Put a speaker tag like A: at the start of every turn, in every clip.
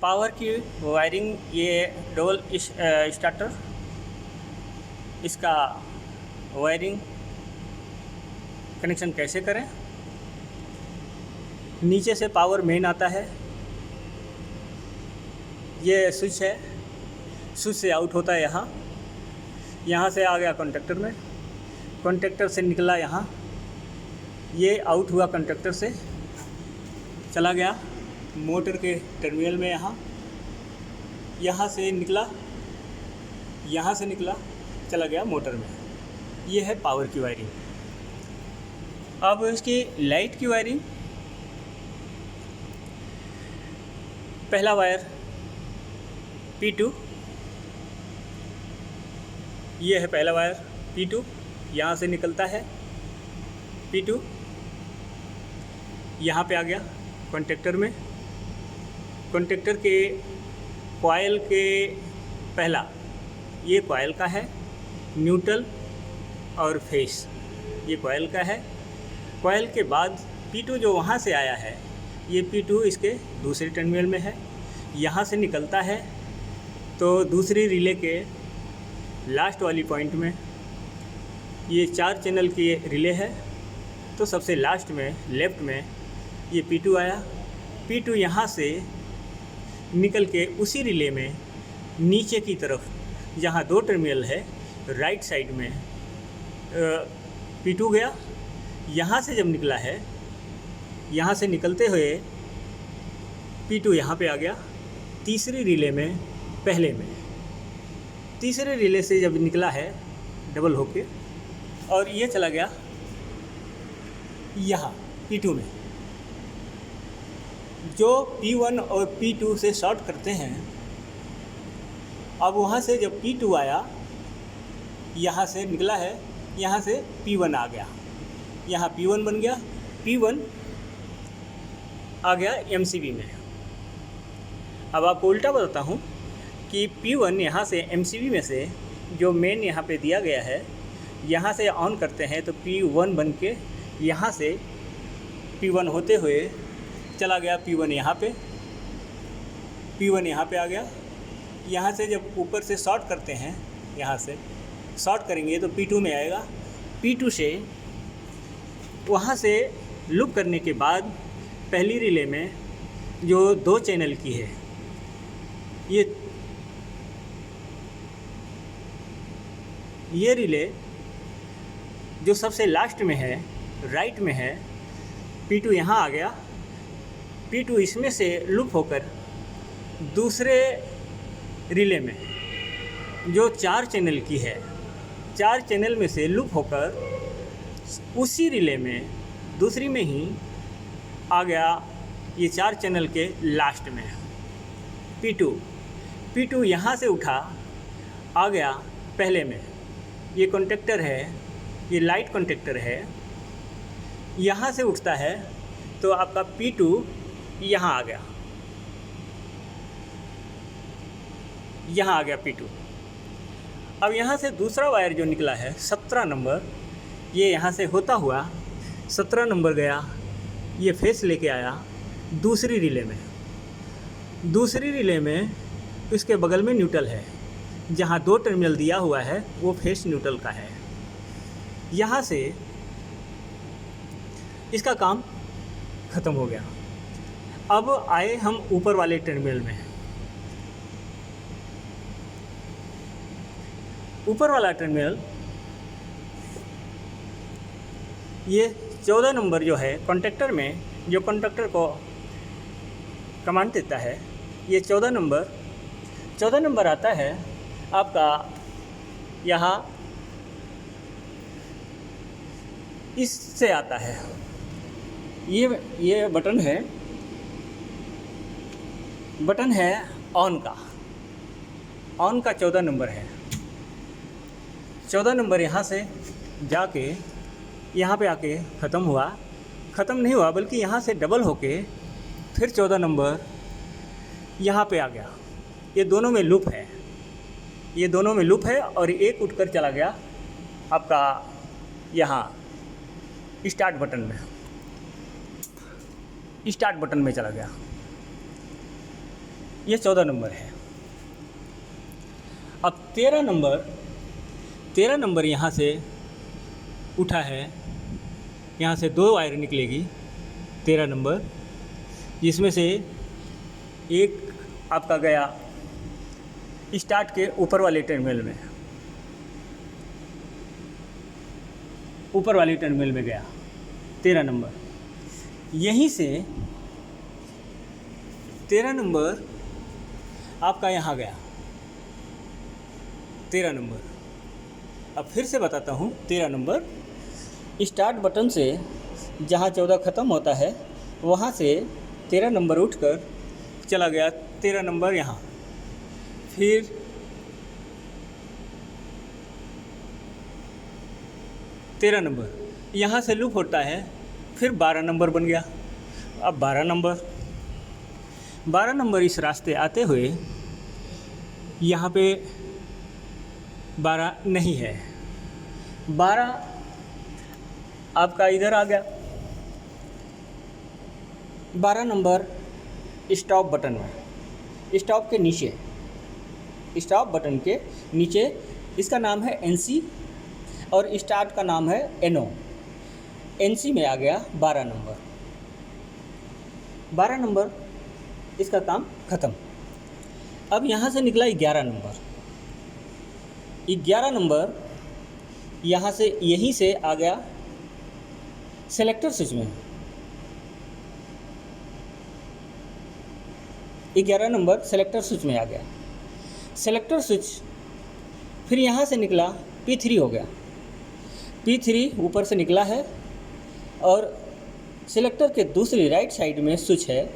A: Power की wiring, ये double starter, इसका वायरिंग कनेक्शन कैसे करें। नीचे से पावर मेन आता है, ये स्विच है, स्विच से आउट होता है यहाँ से आ गया कॉन्टेक्टर में, कॉन्टेक्टर से निकला यहाँ, ये आउट हुआ कॉन्टेक्टर से, चला गया मोटर के टर्मिनल में, यहाँ से निकला, चला गया मोटर में। ये है पावर की वायरिंग। अब इसकी लाइट की वायरिंग, पहला वायर P2, ये है पहला वायर P2, यहाँ से निकलता है P2, यहाँ पे आ गया कॉन्टेक्टर में, कॉन्टेक्टर के कॉइल के पहला, ये कॉइल का है, न्यूट्रल और फेस, ये कॉइल का है। कॉइल के बाद P2 जो वहाँ से आया है, ये P2 इसके दूसरे टर्मिनल में है, यहाँ से निकलता है तो दूसरी रिले के लास्ट वाली पॉइंट में, ये 4 चैनल की रिले है, तो सबसे लास्ट में लेफ़्ट में ये P2 आया। P2 यहाँ से निकल के उसी रिले में नीचे की तरफ, जहाँ 2 टर्मिनल है, राइट साइड में P2 गया। यहाँ से जब निकला है, यहाँ से निकलते हुए P2 यहाँ पे आ गया तीसरी रिले में, पहले में, तीसरे रिले से जब निकला है डबल होके, और ये चला गया यहाँ P2 में। जो P1 और P2 से शॉर्ट करते हैं, अब वहाँ से जब P2 आया, यहाँ से निकला है, यहाँ से P1 आ गया, यहाँ P1 बन गया, P1 आ गया MCB में। अब आपको उल्टा बताता हूँ कि P1 यहाँ से MCB में से जो मेन यहाँ पे दिया गया है, यहाँ से ऑन करते हैं तो P1 बन के यहाँ से P1 होते हुए चला गया P1 यहाँ पे, P1 यहाँ पे आ गया। यहाँ से जब ऊपर से शॉर्ट करते हैं, यहाँ से शॉर्ट करेंगे तो P2 में आएगा। P2 से वहाँ से लूप करने के बाद पहली रिले में जो 2 चैनल की है, ये रिले जो सबसे लास्ट में है, राइट में है, P2 यहाँ आ गया। P2 इसमें से लूप होकर दूसरे रिले में जो 4 चैनल की है, 4 चैनल में से लूप होकर उसी रिले में दूसरी में ही आ गया, ये 4 चैनल के लास्ट में P2 यहाँ से उठा, आ गया पहले में। ये कॉन्टेक्टर है, ये लाइट कॉन्टेक्टर है, यहाँ से उठता है तो आपका P2 यहाँ आ गया, यहाँ आ गया P2। अब यहाँ से दूसरा वायर जो निकला है 17 नंबर, ये यहाँ से होता हुआ 17 नंबर गया, ये फेस लेके आया दूसरी रिले में। दूसरी रिले में इसके बगल में न्यूट्रल है, जहाँ 2 टर्मिनल दिया हुआ है वो फेस न्यूट्रल का है। यहाँ से इसका काम ख़त्म हो गया। अब आए हम ऊपर वाले टर्मिनल में। ऊपर वाला टर्मिनल, ये 14 नंबर जो है कॉन्टेक्टर में, जो कॉन्टेक्टर को कमांड देता है, ये 14 नंबर आता है आपका यहाँ, इससे आता है। ये बटन है ऑन का 14 नंबर है। 14 नंबर यहाँ से जाके यहाँ पे आके ख़त्म नहीं हुआ, बल्कि यहाँ से डबल होके फिर 14 नंबर यहाँ पे आ गया। ये दोनों में लूप है, और एक उठकर चला गया आपका यहाँ स्टार्ट बटन में चला गया। ये 14 नंबर है। अब 13 नंबर यहाँ से उठा है, यहाँ से 2 वायर निकलेगी 13 नंबर, जिसमें से एक आपका गया स्टार्ट के ऊपर वाले टर्मिनल में, ऊपर वाली टर्मिनल में गया 13 नंबर। यहीं से 13 नंबर आपका यहाँ गया 13 नंबर। अब फिर से बताता हूँ, 13 नंबर स्टार्ट बटन से जहाँ 14 ख़त्म होता है वहाँ से 13 नंबर उठकर चला गया 13 नंबर यहाँ, फिर 13 नंबर यहाँ से लूप होता है, फिर 12 नंबर बन गया। अब 12 नंबर इस रास्ते आते हुए यहाँ पे 12 नहीं है, 12 आपका इधर आ गया। 12 नंबर स्टॉप बटन में, स्टॉप के नीचे, स्टॉप बटन के नीचे इसका नाम है NC और स्टार्ट का नाम है NO। NC में आ गया 12 नंबर। 12 नंबर इसका काम ख़त्म। अब यहाँ से निकला 11 नंबर। 11 नंबर यहाँ से यहीं से आ गया सेलेक्टर स्विच में। 11 नंबर सेलेक्टर स्विच में आ गया। सेलेक्टर स्विच फिर यहाँ से निकला P3 हो गया। P3 ऊपर से निकला है और सेलेक्टर के दूसरी राइट साइड में स्विच है,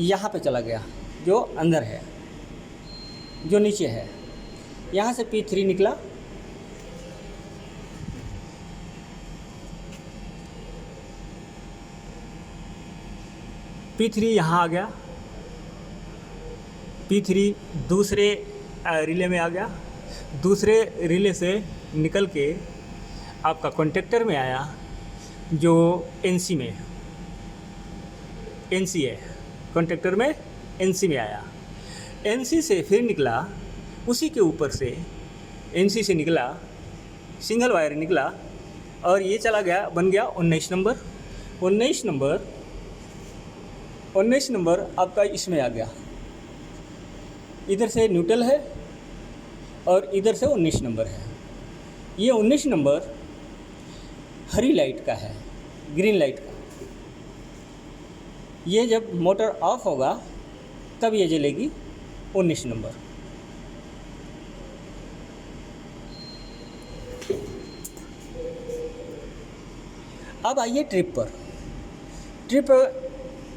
A: यहाँ पे चला गया, जो अंदर है, जो नीचे है। यहाँ से P3 निकला, P3 यहाँ आ गया। P3 दूसरे रिले में आ गया। दूसरे रिले से निकल के आपका कॉन्टेक्टर में आया, जो NC में, NC है, कॉन्टेक्टर में NC में आया। NC से फिर निकला, उसी के ऊपर से NC से निकला, सिंगल वायर निकला और ये चला गया, बन गया 19 नंबर। 19 नंबर आपका इसमें आ गया। इधर से न्यूट्रल है और इधर से 19 नंबर है। ये 19 नंबर हरी लाइट का है, ग्रीन लाइट का। ये जब मोटर ऑफ होगा तब ये जलेगी 19 नंबर। अब आइए ट्रिप पर।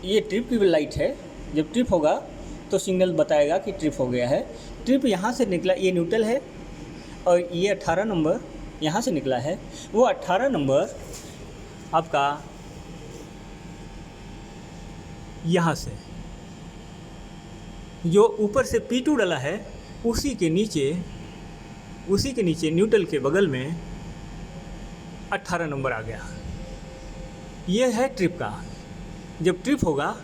A: ये ट्रिप की लाइट है। जब ट्रिप होगा तो सिग्नल बताएगा कि ट्रिप हो गया है। ट्रिप यहाँ से निकला, ये न्यूट्रल है और ये 18 नंबर यहाँ से निकला है। वो 18 नंबर आपका यहाँ से, जो ऊपर से P2 डाला है, उसी के नीचे न्यूट्रल के बगल में 18 नंबर आ गया। ये है ट्रिप का। जब ट्रिप होगा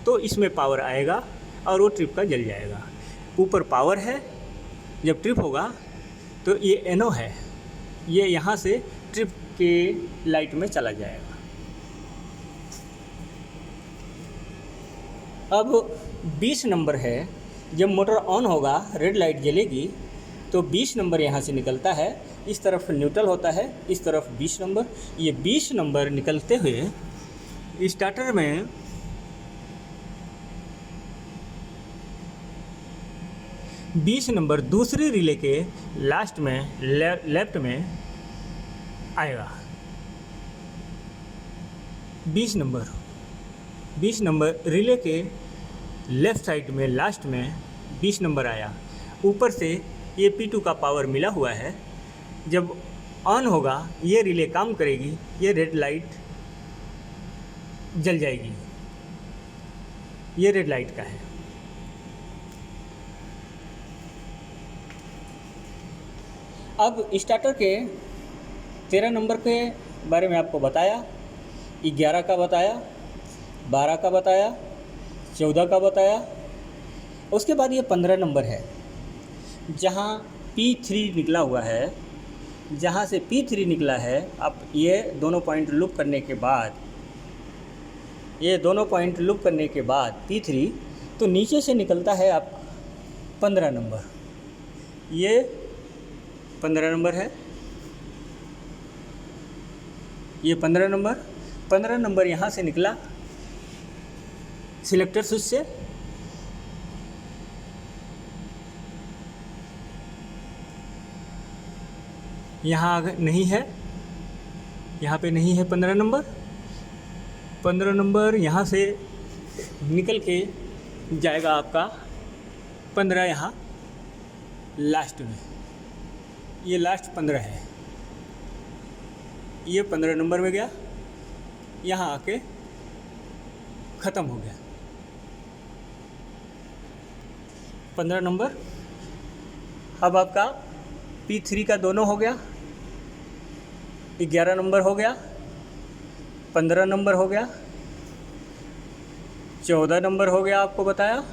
A: तो इसमें पावर आएगा और वो ट्रिप का जल जाएगा। ऊपर पावर है, जब ट्रिप होगा तो ये NO है, ये यहाँ से ट्रिप के लाइट में चला जाएगा। अब 20 नंबर है। जब मोटर ऑन होगा, रेड लाइट जलेगी तो 20 नंबर यहाँ से निकलता है। इस तरफ न्यूट्रल होता है, इस तरफ 20 नंबर। ये 20 नंबर निकलते हुए स्टार्टर में बीस नंबर दूसरे रिले के लास्ट में लेफ्ट में आएगा। 20 नंबर रिले के लेफ़्ट साइड में लास्ट में 20 नंबर आया। ऊपर से ये P2 का पावर मिला हुआ है। जब ऑन होगा ये रिले काम करेगी, ये रेड लाइट जल जाएगी। ये रेड लाइट का है। अब स्टार्टर के 13 नंबर के बारे में आपको बताया, 11 का बताया, 12 का बताया, 14 का बताया। उसके बाद ये 15 नंबर है, जहाँ P3 निकला हुआ है, जहाँ से P3 निकला है। अब ये दोनों पॉइंट लूप करने के बाद, P3 तो नीचे से निकलता है आप 15 नंबर। ये 15 नंबर है, ये 15 नंबर यहाँ से निकला सिलेक्टर स्विच से। यहाँ नहीं है, यहाँ पे नहीं है 15 नंबर यहाँ से निकल के जाएगा आपका 15 यहाँ लास्ट में। ये लास्ट 15 है, ये 15 नंबर में गया, यहाँ आके ख़त्म हो गया 15 नंबर। अब आपका P3 का दोनों हो गया, 11 नंबर हो गया, 15 नंबर हो गया, 14 नंबर हो गया, आपको बताया।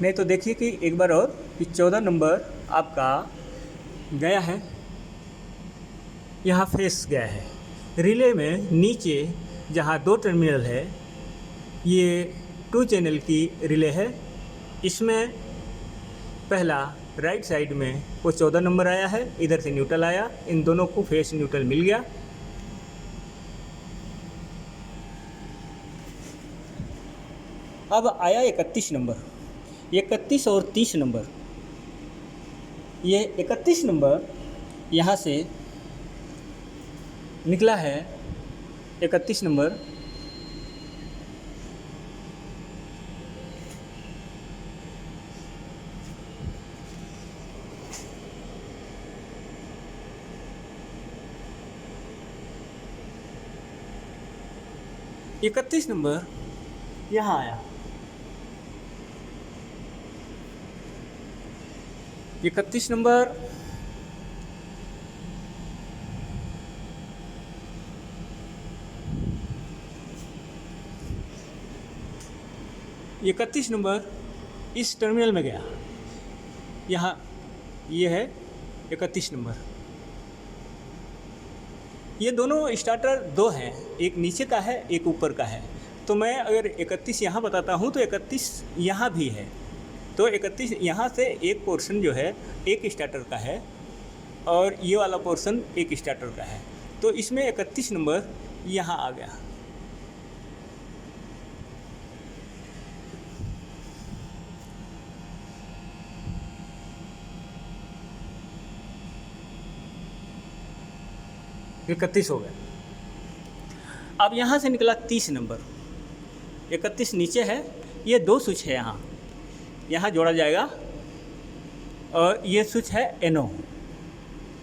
A: नहीं तो देखिए कि एक बार और कि 14 नंबर आपका गया है, यहाँ फेस गया है। रिले में नीचे जहाँ 2 टर्मिनल है, ये 2 चैनल की रिले है। इसमें पहला राइट साइड में वो 14 नंबर आया है, इधर से न्यूट्रल आया, इन दोनों को फेस न्यूट्रल मिल गया। अब आया 31 नंबर, 31 और 30 नंबर। ये 31 नंबर यहाँ से निकला है, 31 नंबर यहाँ आया। 31 नंबर इस टर्मिनल में गया, यहाँ ये है 31 नंबर। ये दोनों स्टार्टर 2 हैं, एक नीचे का है, एक ऊपर का है। तो मैं अगर 31 यहाँ बताता हूँ तो 31 यहाँ भी है। तो 31 यहाँ से एक पोर्शन जो है एक स्टार्टर का है और ये वाला पोर्शन एक स्टार्टर का है। तो इसमें 31 नंबर यहाँ आ गया। ये 31 हो गया। अब यहाँ से निकला 30 नंबर, 31 नीचे है, ये 2 स्विच है, यहाँ जोड़ा जाएगा और ये स्विच है NO,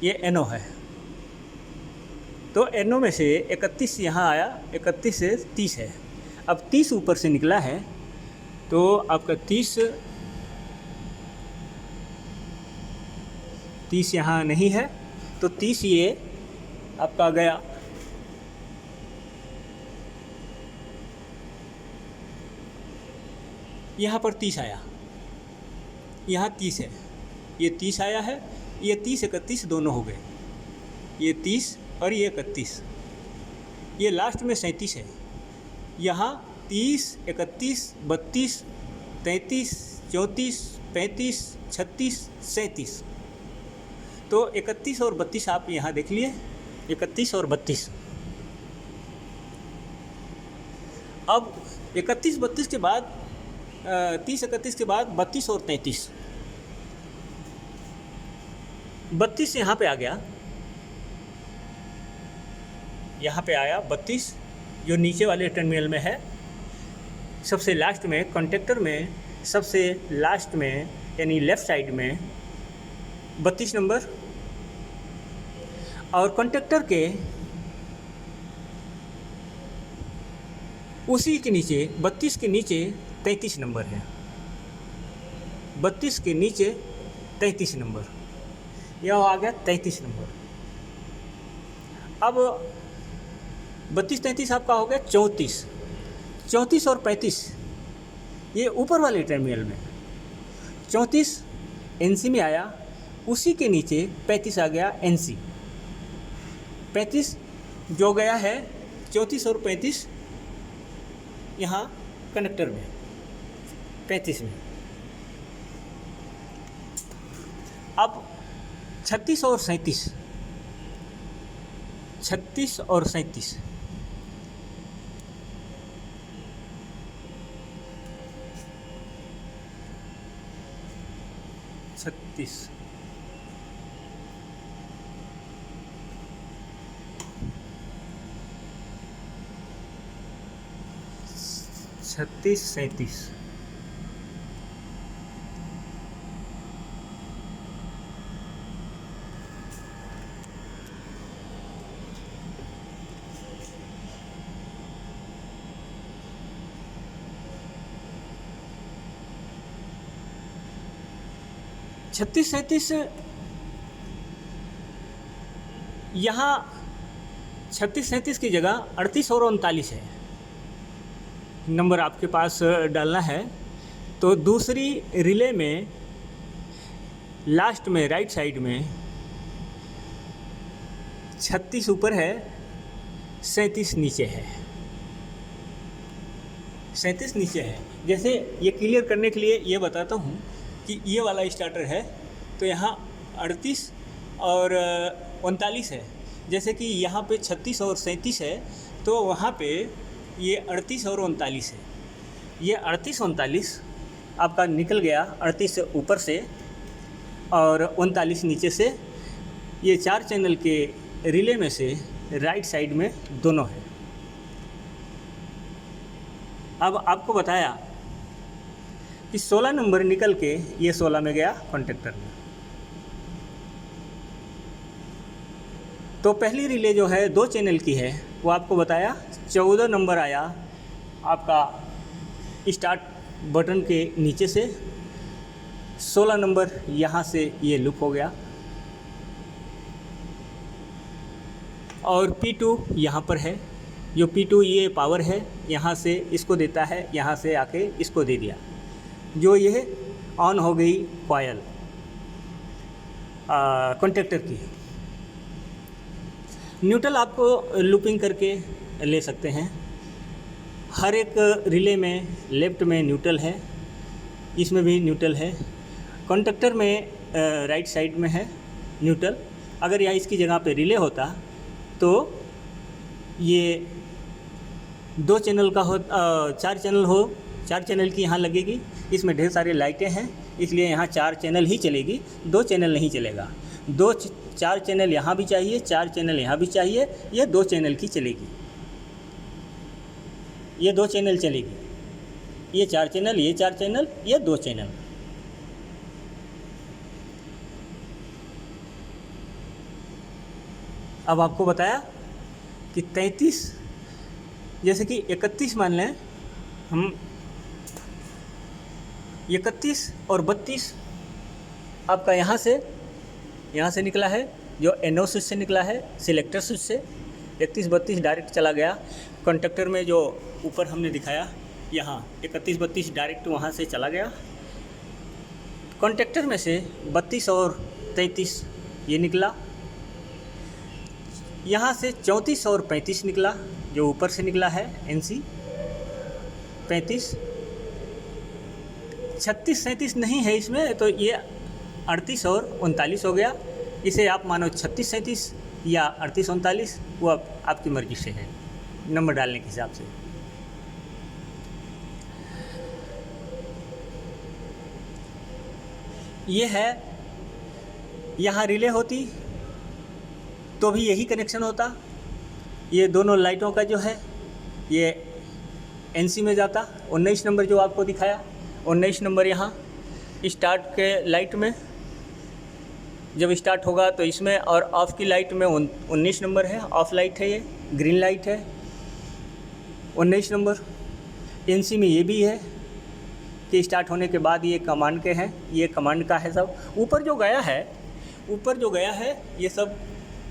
A: ये NO है। तो NO में से 31 यहाँ आया, 31 से 30 है। अब 30 ऊपर से निकला है तो आपका 30 यहाँ नहीं है, तो 30 ये आपका गया। यहाँ पर 30 आया, यहाँ 30 है, ये 30 आया है, ये 30 31 दोनों हो गए, ये 30 और ये 31, ये लास्ट में 37 है। यहाँ 30 31 32 33 34 35 36 37, तो 31 और 32 आप यहाँ देख लिए, 31 और 32। अब 31 32 के बाद 30 31 के बाद 32 और 33, 32 यहाँ पे आ गया, यहाँ पे आया 32 जो नीचे वाले टर्मिनल में है, सबसे लास्ट में कॉन्टेक्टर में सबसे लास्ट में यानी लेफ़्ट साइड में 32 नंबर, और कॉन्टेक्टर के उसी के नीचे 32 के नीचे 33 नंबर है, 32 के नीचे 33 नंबर, यह आ गया 33 नंबर। अब 32 33 आपका हो गया 34, 34 और 35 ये ऊपर वाले टर्मिनल में। 34 NC में आया, उसी के नीचे 35 आ गया NC। 35 जो गया है 34 और 35 यहाँ कनेक्टर में 35 में। अब 36 और 37, 36 और 37 36 37 36 यहाँ 36 की जगह 38 और 39 है नंबर आपके पास डालना है। तो दूसरी रिले में लास्ट में राइट साइड में 36 ऊपर है, 37 नीचे है, 37 नीचे है। जैसे ये क्लियर करने के लिए ये बताता हूँ कि ये वाला स्टार्टर है तो यहाँ 38 और 39 है। जैसे कि यहाँ पे 36 और 37 है तो वहाँ पे ये 38 और 39 है। ये 38 39 आपका निकल गया, 38 ऊपर से और 39 नीचे से। ये 4 चैनल के रिले में से राइट साइड में दोनों है। अब आपको बताया कि 16 नंबर निकल के ये 16 में गया कॉन्टेक्टर में। तो पहली रिले जो है 2 चैनल की है, वो आपको बताया 14 नंबर आया आपका स्टार्ट बटन के नीचे से, 16 नंबर यहाँ से ये लूप हो गया और P2 यहाँ पर है। जो P2 ये पावर है, यहाँ से इसको देता है, यहाँ से आके इसको दे दिया। जो ये ऑन हो गई कॉयल कॉन्टेक्टर की। न्यूट्रल आपको लूपिंग करके ले सकते हैं। हर एक रिले में लेफ्ट में न्यूट्रल है, इसमें भी न्यूट्रल है। कॉन्टेक्टर में राइट साइड में है न्यूट्रल। अगर यहाँ इसकी जगह पे रिले होता तो ये 2 चैनल का हो, 4 चैनल हो, 4 चैनल की यहाँ लगेगी। इसमें ढेर सारी लाइटें हैं, इसलिए यहाँ 4 चैनल ही चलेगी, 2 चैनल नहीं चलेगा। 4 चैनल यहाँ भी चाहिए, 4 चैनल यहाँ भी चाहिए। ये 2 चैनल की चलेगी, ये 2 चैनल चलेगी। ये 4 चैनल, ये 4 चैनल, ये 2 चैनल। अब आपको बताया कि 33 जैसे कि 31 मान लें हम, 31 और 32 आपका यहाँ से निकला है, जो NO स्विच से निकला है, सिलेक्टर स्विच से। 31 32 डायरेक्ट चला गया कॉन्टेक्टर में, जो ऊपर हमने दिखाया यहाँ 31 32 डायरेक्ट वहाँ से चला गया। कॉन्टेक्टर में से 32 और 33 ये निकला। यहाँ से 34 और 35 निकला, जो ऊपर से निकला है NC 35। 36 37 नहीं है इसमें, तो ये 38 और 39 हो गया। इसे आप मानो 36 37 या 38 39, वो आपकी मर्ज़ी से है नंबर डालने के हिसाब से। ये है, यहाँ रिले होती तो भी यही कनेक्शन होता। ये दोनों लाइटों का जो है ये NC में जाता। 19 नंबर जो आपको दिखाया, 19 नंबर यहाँ स्टार्ट के लाइट में जब स्टार्ट होगा तो इसमें, और ऑफ की लाइट में 19 नंबर है, ऑफ लाइट है, ये ग्रीन लाइट है 19 नंबर। NC में ये भी है कि स्टार्ट होने के बाद ये कमांड के हैं, ये कमांड का है सब। ऊपर जो गया है ये सब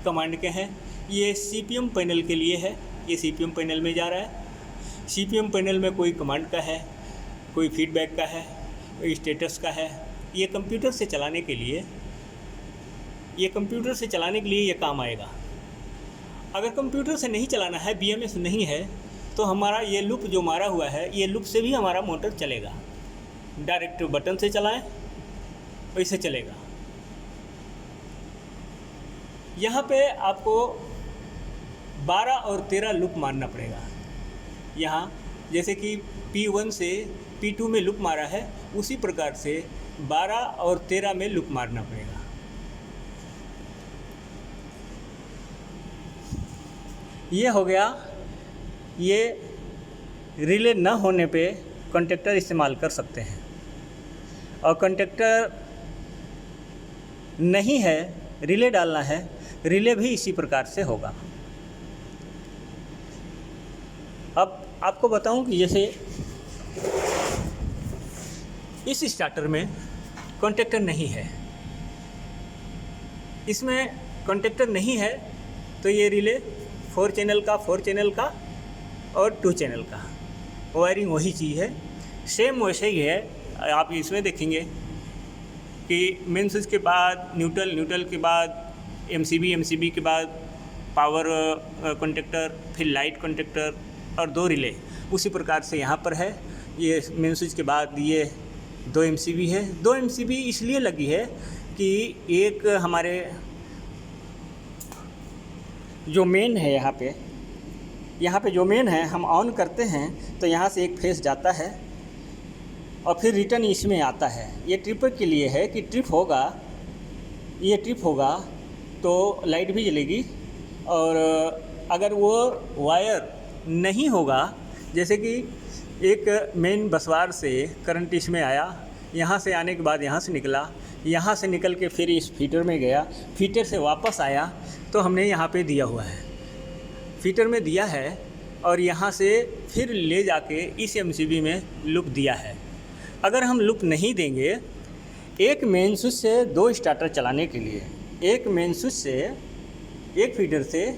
A: कमांड के हैं। ये CPM पैनल के लिए है, ये CPM पैनल में जा रहा है। CPM पैनल में कोई कमांड का है, कोई फीडबैक का है, कोई स्टेटस का है। ये कंप्यूटर से चलाने के लिए ये काम आएगा। अगर कंप्यूटर से नहीं चलाना है, BMS नहीं है, तो हमारा ये लूप जो मारा हुआ है, ये लूप से भी हमारा मोटर चलेगा। डायरेक्ट बटन से चलाएं वैसे चलेगा। यहाँ पे आपको 12 और 13 लूप मारना पड़ेगा। यहाँ जैसे कि P1 से P2 में लूप मारा है, उसी प्रकार से 12 और 13 में लूप मारना पड़ेगा। ये हो गया। ये रिले न होने पे कॉन्टेक्टर इस्तेमाल कर सकते हैं, और कॉन्टेक्टर नहीं है, रिले डालना है, रिले भी इसी प्रकार से होगा। अब आपको बताऊं कि जैसे इस स्टार्टर में कॉन्टेक्टर नहीं है, इसमें कॉन्टेक्टर नहीं है, तो ये रिले 4 चैनल का और 2 चैनल का वायरिंग वही चीज़ है, सेम वैसे ही है। आप इसमें देखेंगे कि मेन स्विच के बाद न्यूट्रल के बाद MCB के बाद पावर कॉन्टेक्टर, फिर लाइट कॉन्टेक्टर और 2 रिले। उसी प्रकार से यहाँ पर है। ये मेन स्विच के बाद ये 2 MCB है। 2 MCB इसलिए लगी है कि एक हमारे जो मेन है यहाँ पे जो मेन है, हम ऑन करते हैं तो यहाँ से एक फेस जाता है और फिर रिटर्न इसमें आता है। ये ट्रिप के लिए है कि ट्रिप होगा तो लाइट भी जलेगी, और अगर वो वायर नहीं होगा, जैसे कि एक मेन बसवार से करंट इसमें आया, यहाँ से आने के बाद यहाँ से निकला, यहाँ से निकल के फिर इस फीटर में गया, फीटर से वापस आया, तो हमने यहाँ पे दिया हुआ है, फीटर में दिया है, और यहाँ से फिर ले जाके इस MCB में लूप दिया है। अगर हम लूप नहीं देंगे, एक मेन स्विच से 2 स्टार्टर चलाने के लिए, एक मेन स्विच से एक फीडर से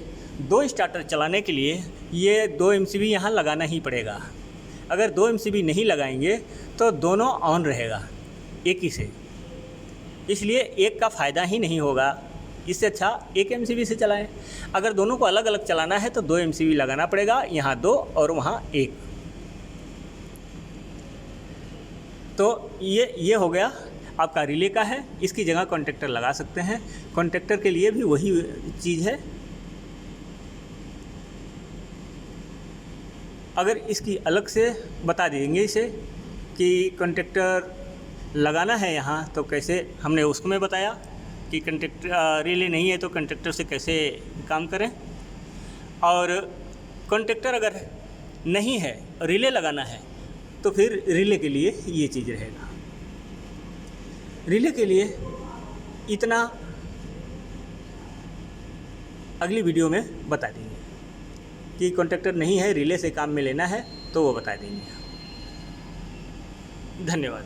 A: 2 स्टार्टर चलाने के लिए ये 2 MCB यहाँ लगाना ही पड़ेगा। अगर 2 MCB नहीं लगाएंगे तो दोनों ऑन रहेगा एक ही से, इसलिए एक का फ़ायदा ही नहीं होगा। इससे अच्छा एक MCB से चलाएं। अगर दोनों को अलग अलग चलाना है तो 2 MCB लगाना पड़ेगा, यहाँ 2 और वहाँ 1। तो ये हो गया आपका रिले का है। इसकी जगह कॉन्टेक्टर लगा सकते हैं। कॉन्टेक्टर के लिए भी वही चीज़ है। अगर इसकी अलग से बता देंगे इसे कि कॉन्टेक्टर लगाना है यहाँ, तो कैसे, हमने उसको में बताया कि कॉन्टेक्टर रिले नहीं है तो कॉन्टेक्टर से कैसे काम करें। और कॉन्टेक्टर अगर नहीं है, रिले लगाना है, तो फिर रिले के लिए ये चीज़ रहेगा। रिले के लिए इतना अगली वीडियो में बता देंगे कि कॉन्टेक्टर नहीं है, रिले से काम में लेना है तो वो बता देंगे। धन्यवाद।